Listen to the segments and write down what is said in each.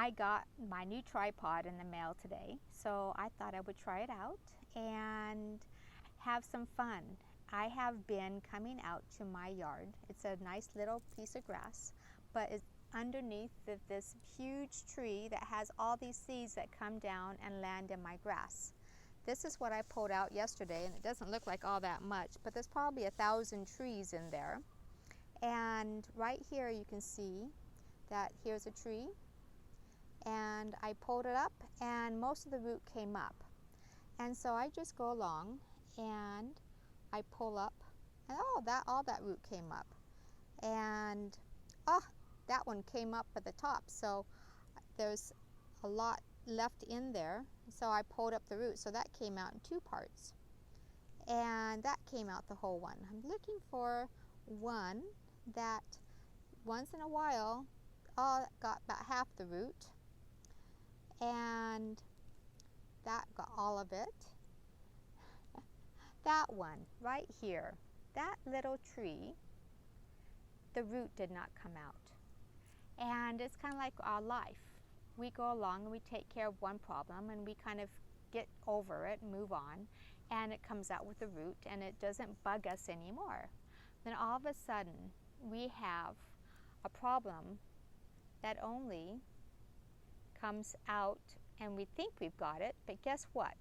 I got my new tripod in the mail today, so I thought I would try it out and have some fun. I have been coming out to my yard. It's a nice little piece of grass, but it's underneath this huge tree that has all these seeds that come down and land in my grass. This is what I pulled out yesterday, and it doesn't look like all that much, but there's probably 1,000 trees in there. And right here you can see that here's a tree, and I pulled it up and most of the root came up. And so I just go along and I pull up, and all that root came up. And that one came up at the top, so there's a lot left in there. So I pulled up the root, so that came out in 2 parts. And that came out the whole one. I'm looking for one that once in a while got about half the root, and that got all of it. That one right here, that little tree, the root did not come out. And it's kind of like our life. We go along and we take care of one problem and we kind of get over it and move on, and it comes out with the root and it doesn't bug us anymore. Then all of a sudden we have a problem that only comes out and we think we've got it, but guess what?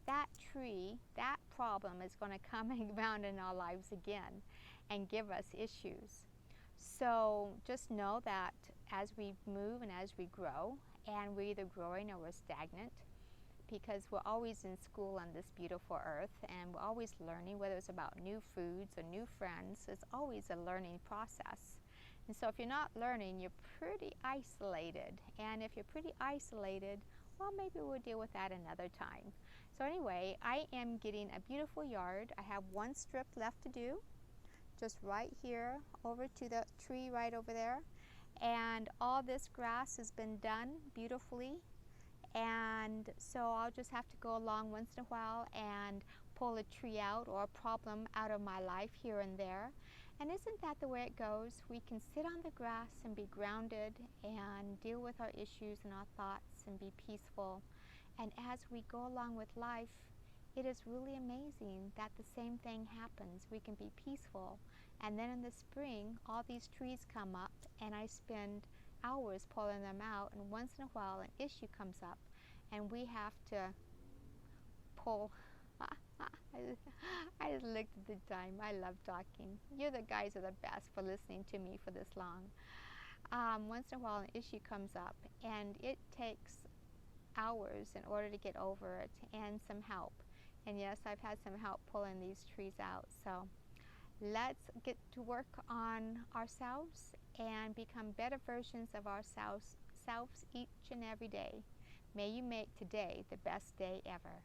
That tree, that problem is going to come around in our lives again and give us issues. So just know that as we move and as we grow, and we're either growing or we're stagnant, because we're always in school on this beautiful earth, and we're always learning, whether it's about new foods or new friends. It's always a learning process. And so if you're not learning, you're pretty isolated. And if you're pretty isolated, well, maybe we'll deal with that another time. So anyway, I am getting a beautiful yard. I have one strip left to do, just right here over to the tree right over there. And all this grass has been done beautifully. And so I'll just have to go along once in a while and pull a tree out or a problem out of my life here and there. And isn't that the way it goes? We can sit on the grass and be grounded and deal with our issues and our thoughts and be peaceful. And as we go along with life, it is really amazing that the same thing happens. We can be peaceful. And then in the spring, all these trees come up and I spend hours pulling them out, and once in a while an issue comes up and we have to pull. I just looked at the time. I love talking. You the guys are the best for listening to me for this long. Once in a while an issue comes up and it takes hours in order to get over it, and some help. And yes, I've had some help pulling these trees out. So let's get to work on ourselves and become better versions of ourselves each and every day. May you make today the best day ever.